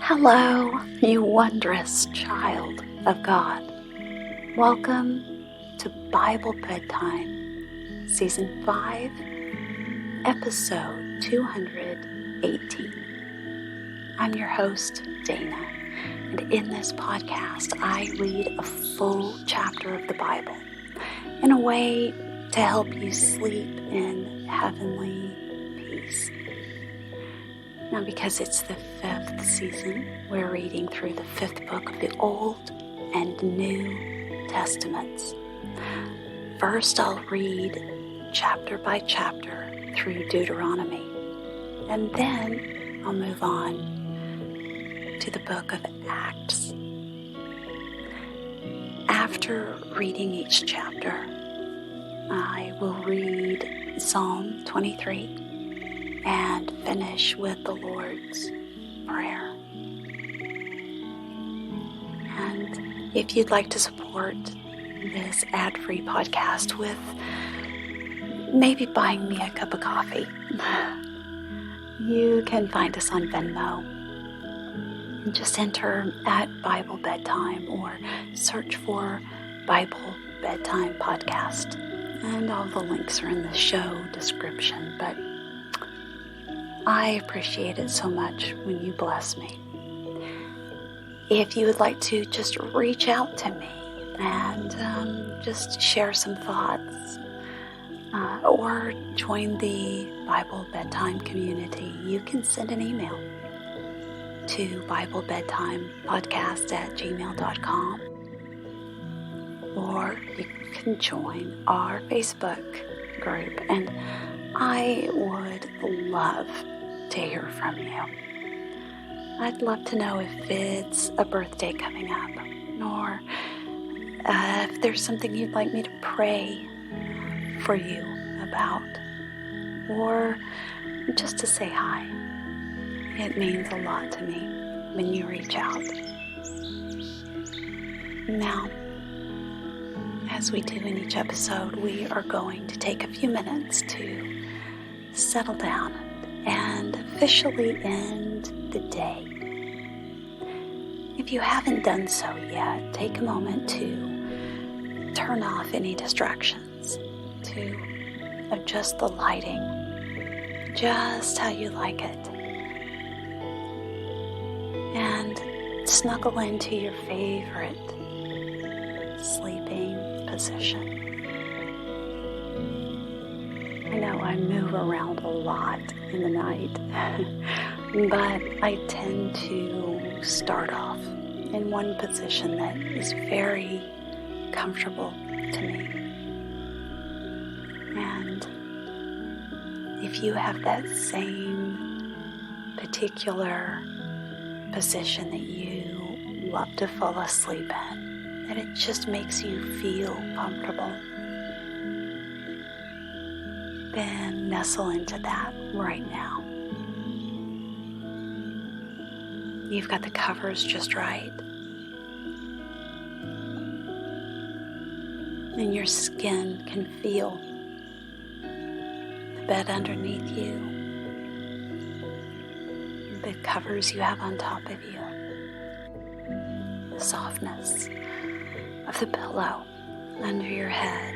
Hello, you wondrous child of God. Welcome to Bible Bedtime, Season 5, Episode 218. I'm your host, Dana, and in this podcast, I read a full chapter of the Bible in a way to help you sleep in heavenly peace. Now, because it's the 5th season, we're reading through the 5th book of the Old and New Testaments. First, I'll read chapter by chapter through Deuteronomy, and then I'll move on to the book of Acts. After reading each chapter, I will read Psalm 23 and finish with the Lord's Prayer. And if you'd like to support this ad-free podcast with maybe buying me a cup of coffee, you can find us on Venmo. Just enter at Bible Bedtime or search for Bible Bedtime Podcast. And all the links are in the show description, but I appreciate it so much when you bless me. If you would like to just reach out to me and just share some thoughts or join the Bible Bedtime community, you can send an email to BibleBedtimePodcast@gmail.com, or you can join our Facebook group, and I would love to hear from you. I'd love to know if it's a birthday coming up, or if there's something you'd like me to pray for you about, or just to say hi. It means a lot to me when you reach out. Now, as we do in each episode, we are going to take a few minutes to settle down and officially end the day. If you haven't done so yet, take a moment to turn off any distractions, to adjust the lighting just how you like it, and snuggle into your favorite sleeping position. I know I move around a lot in the night, but I tend to start off in one position that is very comfortable to me. And if you have that same particular position that you love to fall asleep in, that it just makes you feel comfortable, then nestle into that right now. You've got the covers just right, and your skin can feel the bed underneath you, the covers you have on top of you, the softness of the pillow under your head.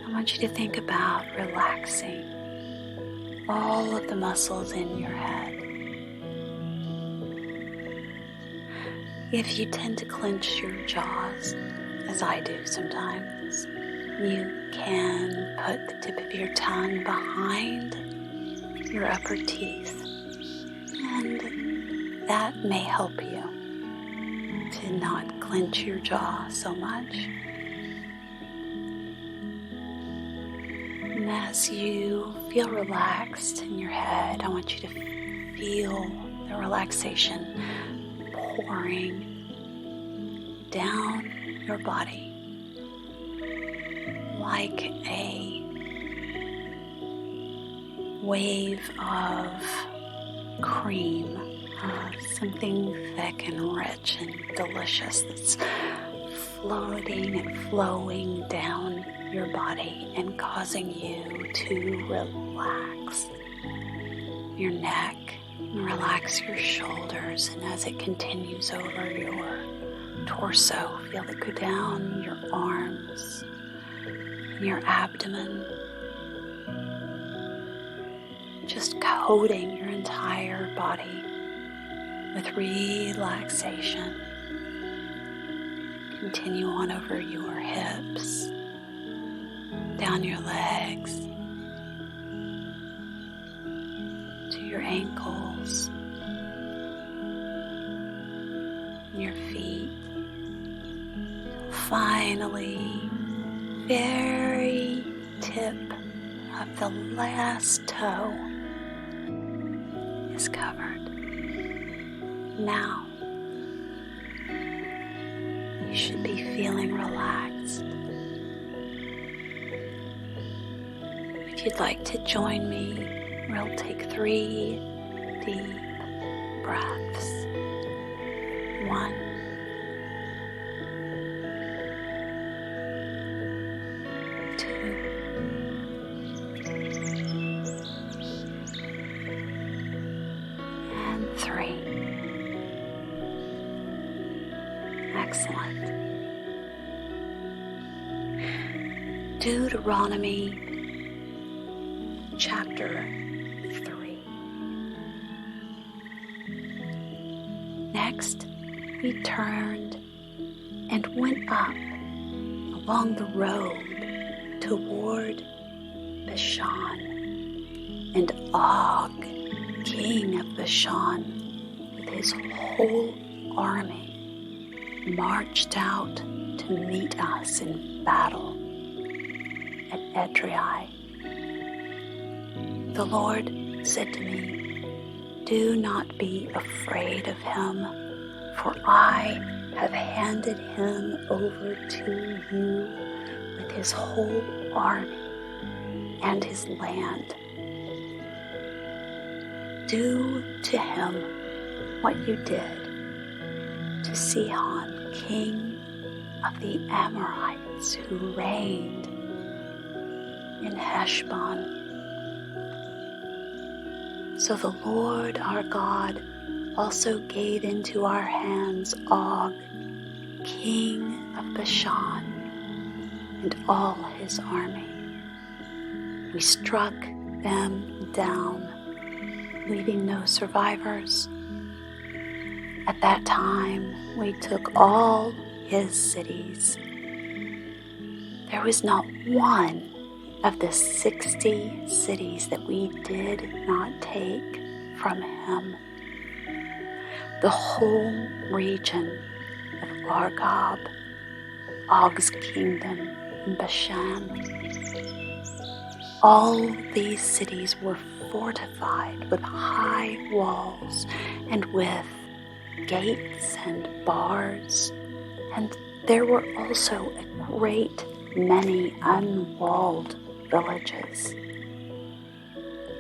I want you to think about relaxing all of the muscles in your head. If you tend to clench your jaws, as I do sometimes, you can put the tip of your tongue behind your upper teeth, and that may help you to not clench your jaw so much. And as you feel relaxed in your head, I want you to feel the relaxation pouring down your body like a wave of cream, something thick and rich and delicious that's floating and flowing down your body and causing you to relax your neck, And relax your shoulders, and as it continues over your torso, feel it go down your arms, your abdomen, just coating your entire body with relaxation. Continue on over your hips, down your legs, to your ankles, your feet. Finally, very tip of the last toe is covered. Now, you should be feeling relaxed. If you'd like to join me, we'll take 3 deep breaths. 1, 2, and 3. Excellent. Deuteronomy chapter 3. Next, he turned and went up along the road toward Bashan, and Og, king of Bashan, with his whole army, marched out to meet us in battle at Edrei. The Lord said to me, "Do not be afraid of him, for I have handed him over to you with his whole army and his land. Do to him what you did to Sihon, king of the Amorites, who reigned in Heshbon." So the Lord our God also gave into our hands Og, king of Bashan, and all his army. We struck them down, leaving no survivors. At that time, we took all his cities. There was not one of the 60 cities that we did not take from him. The whole region of Argob, Og's kingdom in Bashan. All these cities were fortified with high walls and with gates and bars, and there were also a great many unwalled villages.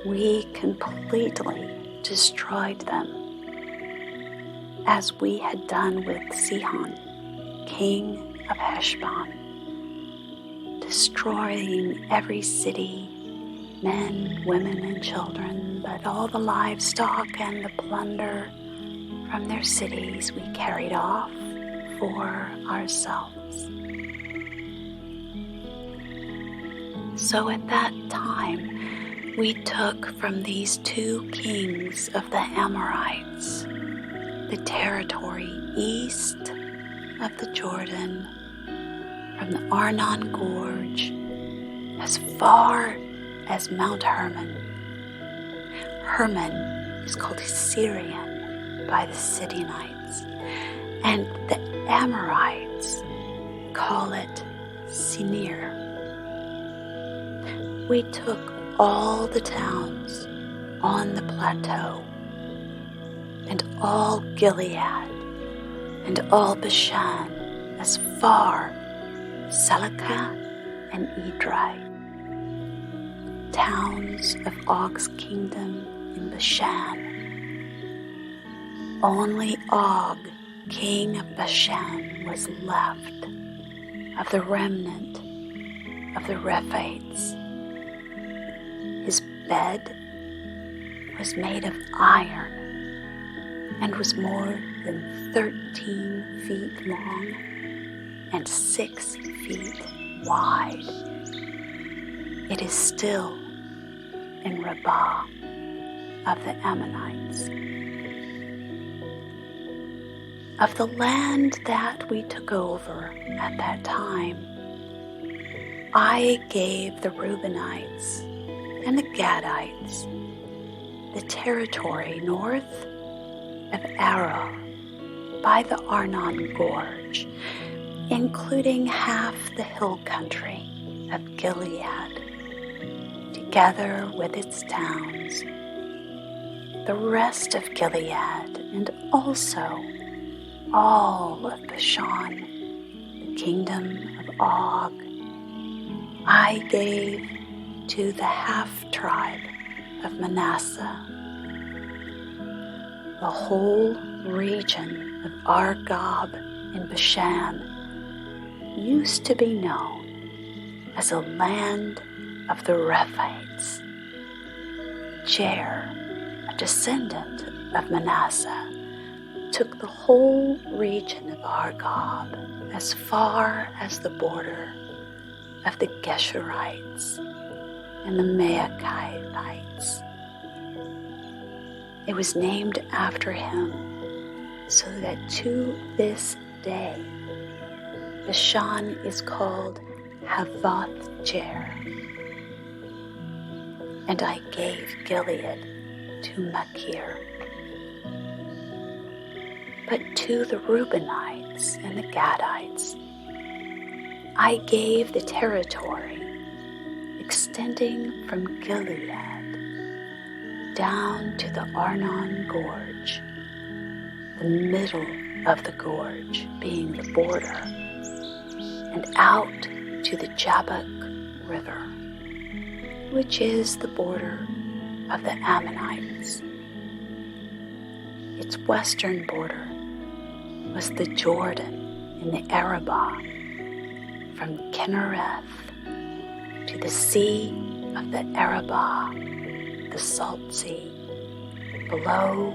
We completely destroyed them, as we had done with Sihon, king of Heshbon, destroying every city, men, women, and children, but all the livestock and the plunder from their cities we carried off for ourselves. So at that time, we took from these 2 kings of the Amorites the territory east of the Jordan, from the Arnon Gorge as far as Mount Hermon. Hermon is called Syrian by the Sidonites, and the Amorites call it Sinir. We took all the towns on the plateau, and all Gilead, and all Bashan, as far as Selakah and Edrei, towns of Og's kingdom in Bashan. Only Og, king of Bashan, was left of the remnant of the Rephaites. His bed was made of iron, and was more than 13 feet long and 6 feet wide. It is still in Rabbah of the Ammonites. Of the land that we took over at that time, I gave the Reubenites and the Gadites the territory north of Arah by the Arnon Gorge, including half the hill country of Gilead, together with its towns, the rest of Gilead, and also all of Bashan, the kingdom of Og, I gave to the half-tribe of Manasseh. The whole region of Argob in Bashan used to be known as a land of the Rephites. Jair, a descendant of Manasseh, took the whole region of Argob as far as the border of the Geshurites and the Maachites. It was named after him, so that to this day Bashan is called Havoth Jair. And I gave Gilead to Machir. But to the Reubenites and the Gadites I gave the territory extending from Gilead down to the Arnon Gorge, the middle of the gorge being the border, and out to the Jabbok River, which is the border of the Ammonites. Its western border was the Jordan in the Arabah, from Kinnereth to the sea of the Arabah, the Salt Sea, below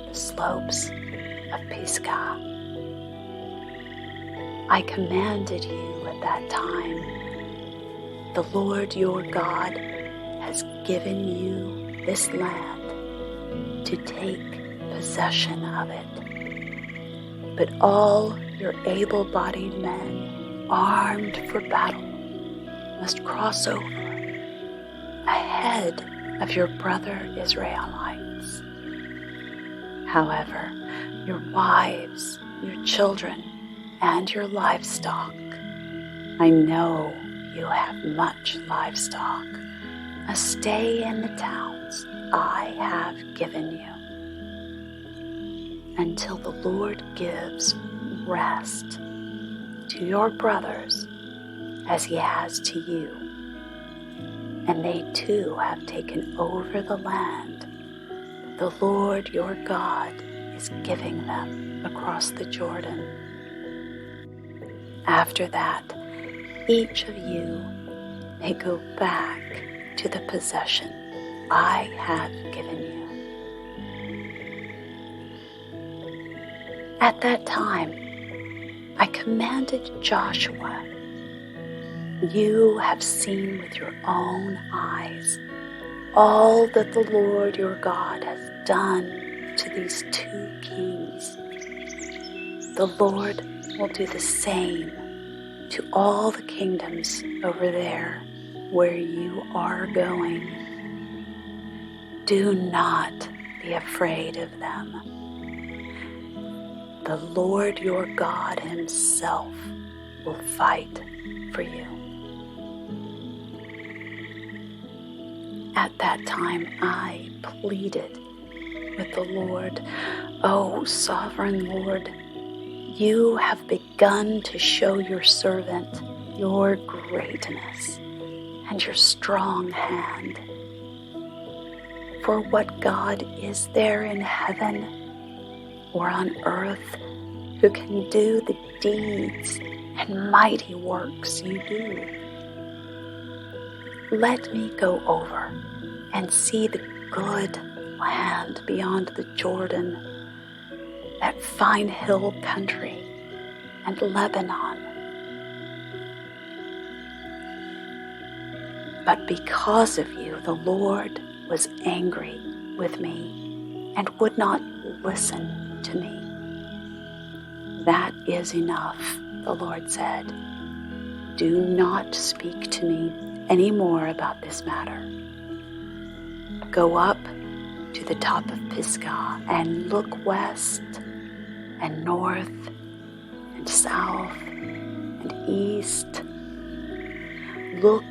the slopes of Pisgah. I commanded you at that time, the Lord your God has given you this land to take possession of it. But all your able-bodied men, armed for battle, must cross over ahead of your brother Israelites. However, your wives, your children, and your livestock, I know you have much livestock, must stay in the towns I have given you until the Lord gives rest to your brothers as he has to you, and they too have taken over the land that the Lord your God is giving them across the Jordan. After that, each of you may go back to the possession I have given you. At that time, I commanded Joshua, you have seen with your own eyes all that the Lord your God has done to these two kings. The Lord will do the same to all the kingdoms over there where you are going. Do not be afraid of them. The Lord your God himself will fight for you. At that time I pleaded with the Lord, O sovereign Lord, you have begun to show your servant your greatness and your strong hand. For what God is there in heaven or on earth who can do the deeds and mighty works you do? Let me go over and see the good land beyond the Jordan, that fine hill country and Lebanon. But because of you, the Lord was angry with me and would not listen to me. That is enough, the Lord said. Do not speak to me any more about this matter. Go up to the top of Pisgah and look west and north and south and east. Look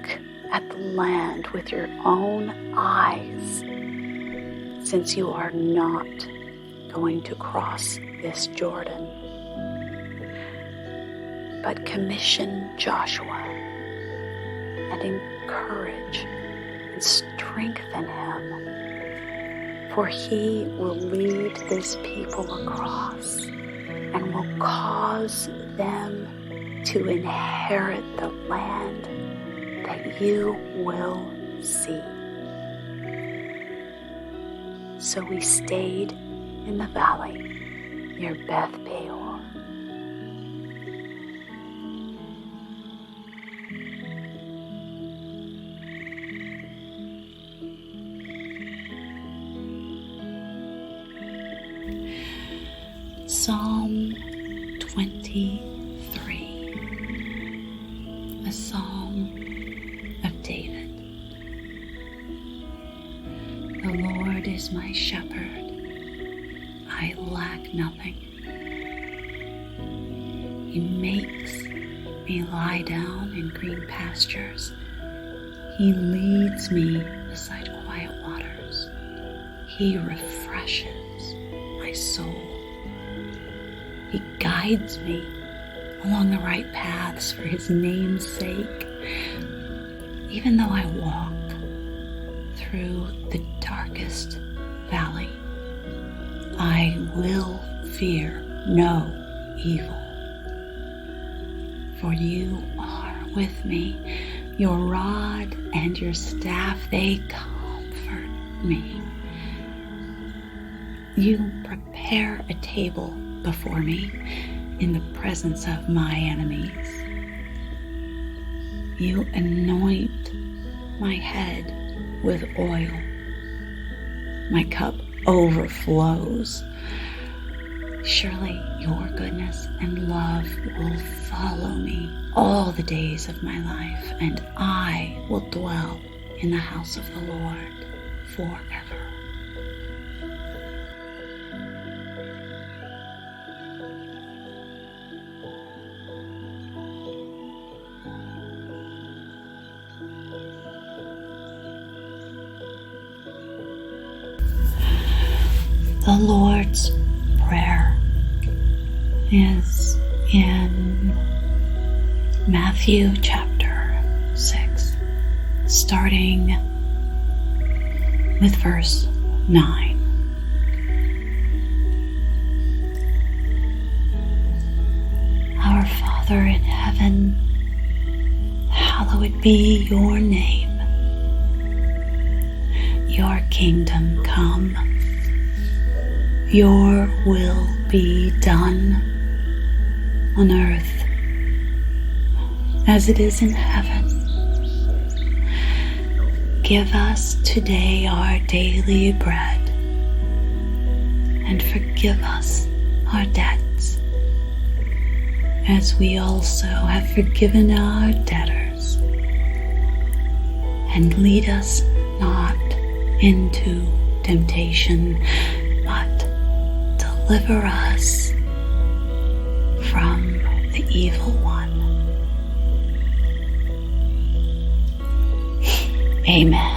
at the land with your own eyes, since you are not going to cross this Jordan. But commission Joshua and encourage and strengthen him, for he will lead this people across and will cause them to inherit the land that you will see. So we stayed in the valley near Beth Peor. Psalm 23, a psalm of David. The Lord is my shepherd, I lack nothing. He makes me lie down in green pastures. He leads me beside quiet waters. He refreshes my soul. He guides me along the right paths for his name's sake. Even though I walk through the darkest valley, I will fear no evil. For you are with me. Your rod and your staff, they comfort me. You prepare a table before me in the presence of my enemies. You anoint my head with oil. My cup overflows. Surely your goodness and love will follow me all the days of my life, and I will dwell in the house of the Lord forever. The Lord's Prayer is in Matthew chapter 6, starting with verse 9. Our Father in heaven, hallowed be your name. Your kingdom come. Your will be done on earth as it is in heaven. Give us today our daily bread, and forgive us our debts, as we also have forgiven our debtors. And lead us not into temptation, but deliver us from the evil one. Amen.